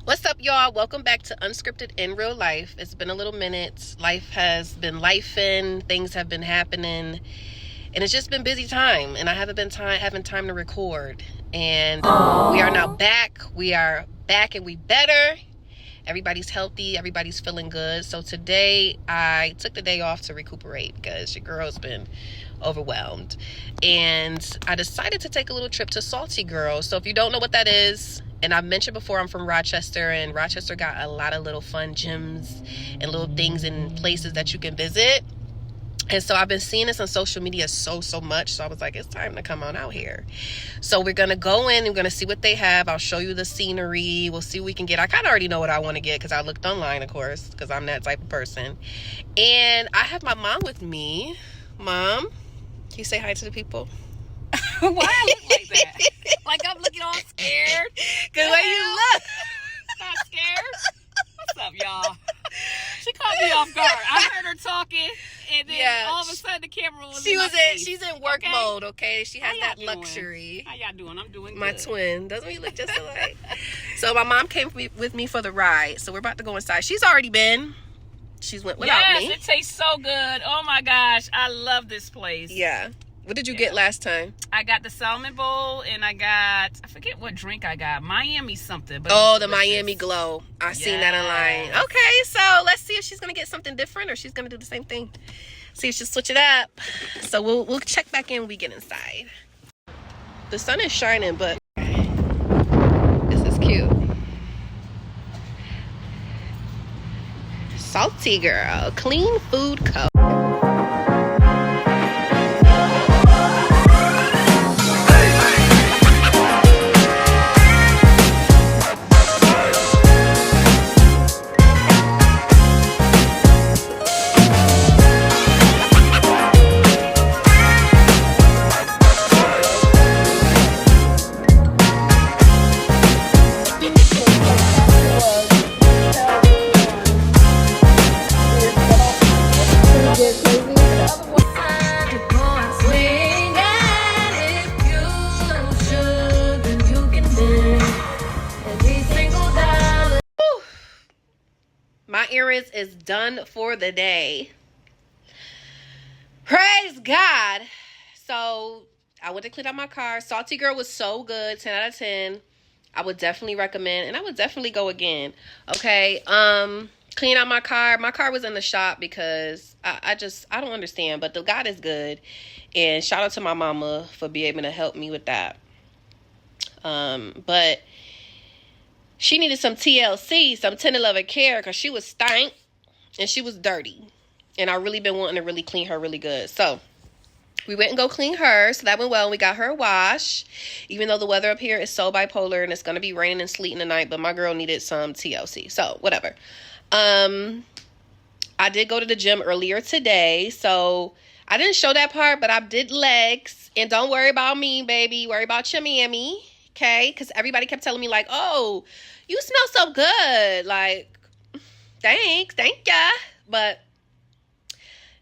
What's up, y'all? Welcome back to Unscripted in Real Life. It's been a little minute. Life has been lifing. Things have been happening. And it's just been busy time. And I haven't been having time to record. And we are now back. We are back and we better. Everybody's healthy. Everybody's feeling good. So today I took the day off to recuperate because your girl's been overwhelmed. And I decided to take a little trip to Salty Girl. So if you don't know what that is, and I've mentioned before, I'm from Rochester, and Rochester got a lot of little fun gyms and little things and places that you can visit. And so I've been seeing this on social media so much. So I was like, it's time to come on out here. So we're going to go in and we're going to see what they have. I'll show you the scenery. We'll see what we can get. I kind of already know what I want to get because I looked online, of course, because I'm that type of person. And I have my mom with me. Mom, can you say hi to the people? Why I look like that? Like I'm looking all scared? Because when you look. Not scared? What's up, y'all? She caught me off guard. I heard her talking, and then all of a sudden the camera was She's in work mode, okay? She has that luxury. How y'all doing? I'm doing good. My twin. Doesn't we look just alike? So my mom came with me for the ride. So we're about to go inside. She's already been. She's went without me. Yes, it tastes so good. Oh my gosh. I love this place. Yeah. What did you get last time? I got the salmon bowl, and I forget what drink I got. Miami something. But the Miami Glow. I seen that online. Okay, so let's see if she's going to get something different or she's going to do the same thing. See if she'll switch it up. So we'll check back in when we get inside. The sun is shining, but this is cute. Salty Girl. Clean Food Co. My earrings is done for the day. Praise God. So I went to clean out my car. Salty Girl was so good. 10 out of 10. I would definitely recommend, and I would definitely go again. Okay. Clean out my car. My car was in the shop because I don't understand, but the God is good. And shout out to my mama for being able to help me with that. But she needed some TLC, some tender loving care, because she was stank and she was dirty. And I really been wanting to really clean her really good. So we went and go clean her. So that went well. We got her a wash. Even though the weather up here is so bipolar and it's going to be raining and sleeting tonight. But my girl needed some TLC. So whatever. I did go to the gym earlier today. So I didn't show that part, but I did legs. And don't worry about me, baby. Worry about your mammy. Okay, because everybody kept telling me like, oh, you smell so good. Like, thank ya. But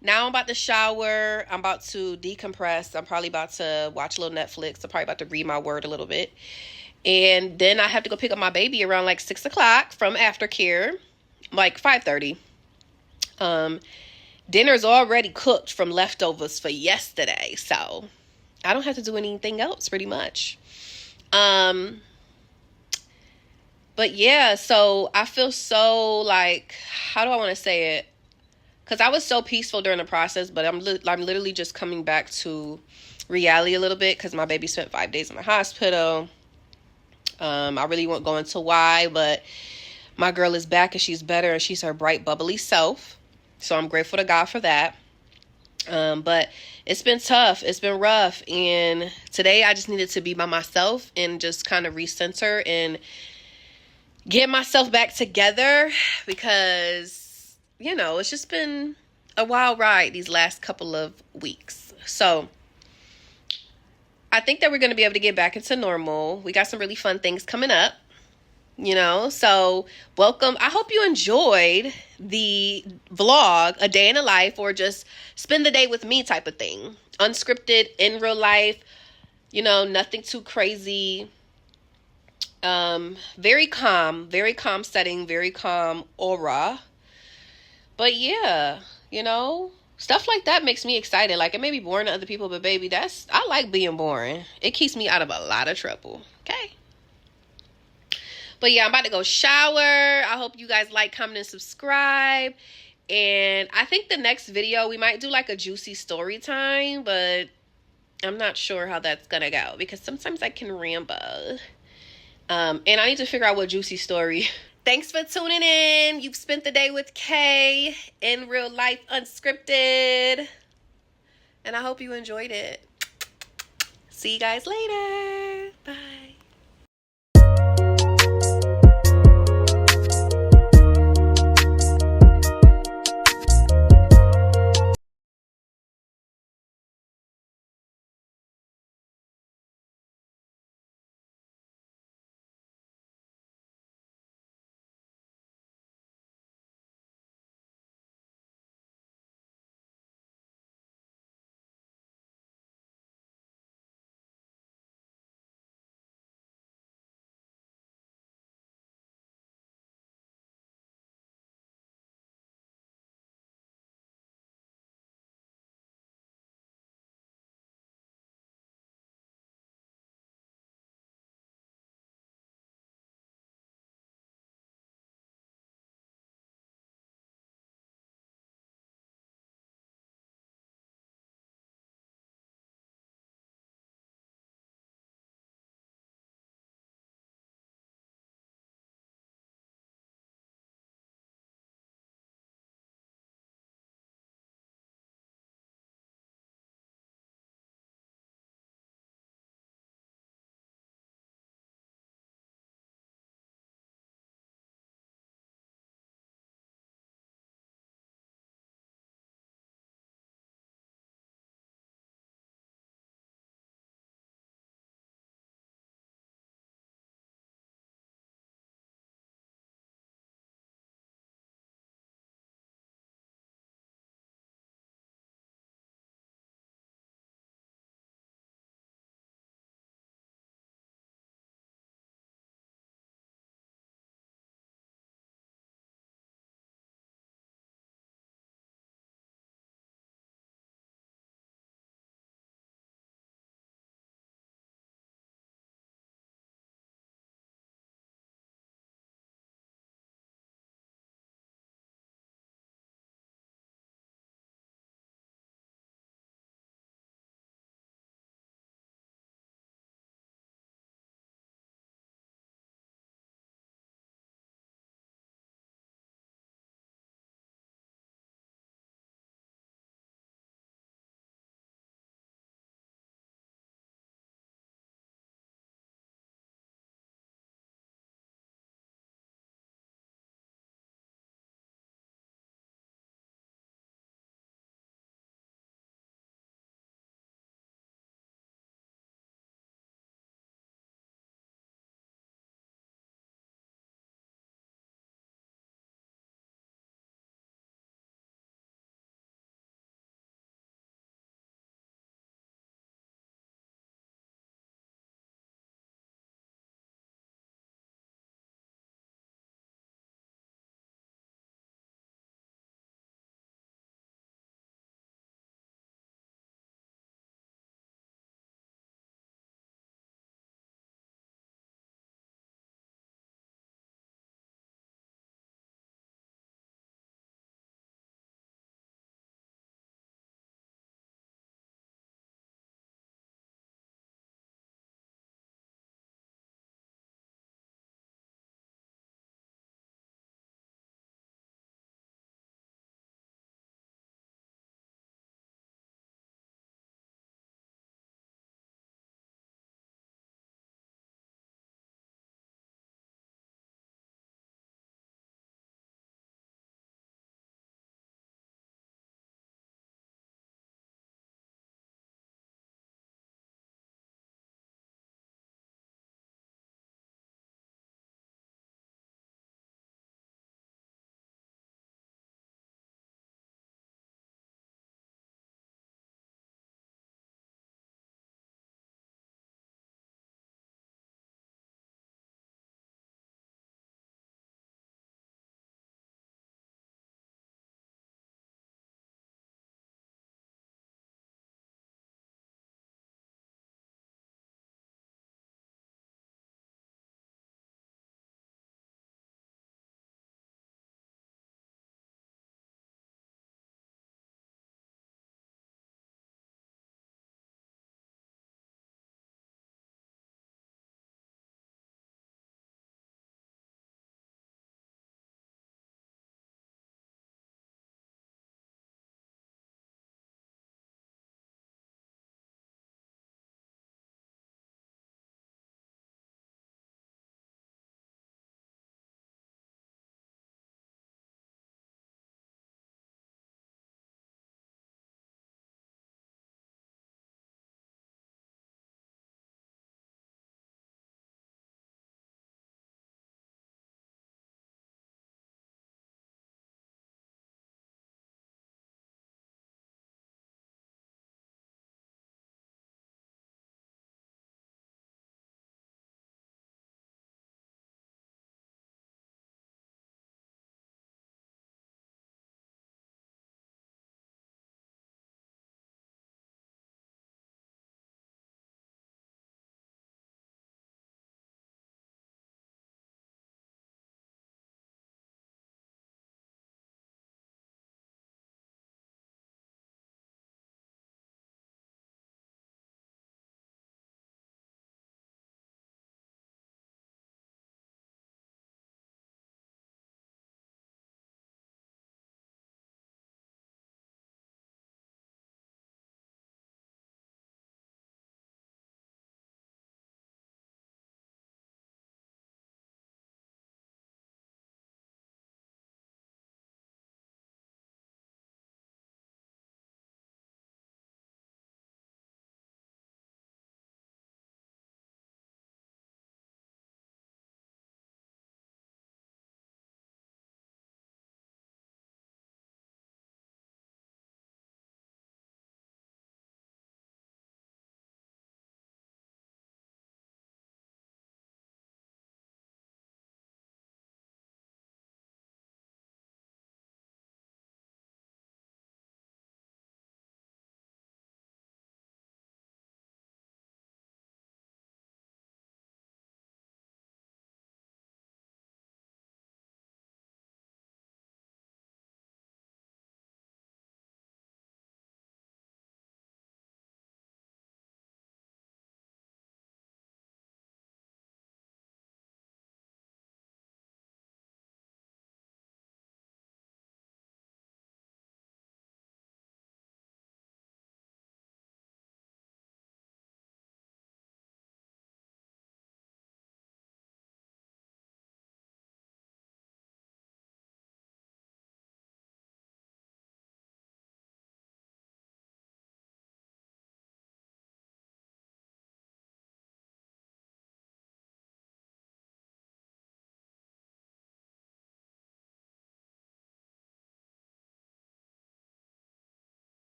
now I'm about to shower. I'm about to decompress. I'm probably about to watch a little Netflix. I'm probably about to read my word a little bit. And then I have to go pick up my baby around like 6 o'clock from aftercare, like 5:30. Dinner's already cooked from leftovers for yesterday. So I don't have to do anything else pretty much. But yeah, so I feel so like, how do I want to say it? Because I was so peaceful during the process, but I'm literally just coming back to reality a little bit because my baby spent 5 days in the hospital. I really won't go into why, but my girl is back and she's better and she's her bright, bubbly self. So I'm grateful to God for that. But it's been tough. It's been rough. And today I just needed to be by myself and just kind of recenter and get myself back together because, it's just been a wild ride these last couple of weeks. So I think that we're going to be able to get back into normal. We got some really fun things coming up. So welcome. I hope you enjoyed the vlog, a day in a life, or just spend the day with me type of thing. Unscripted, in real life, nothing too crazy. Very calm setting, very calm aura. But yeah, you know, stuff like that makes me excited. Like, it may be boring to other people, but baby, I like being boring. It keeps me out of a lot of trouble. Okay. But yeah, I'm about to go shower. I hope you guys like, comment, and subscribe. And I think the next video, we might do like a juicy story time, but I'm not sure how that's gonna go because sometimes I can ramble. And I need to figure out what juicy story. Thanks for tuning in. You've spent the day with Kay in real life unscripted. And I hope you enjoyed it. See you guys later. Bye.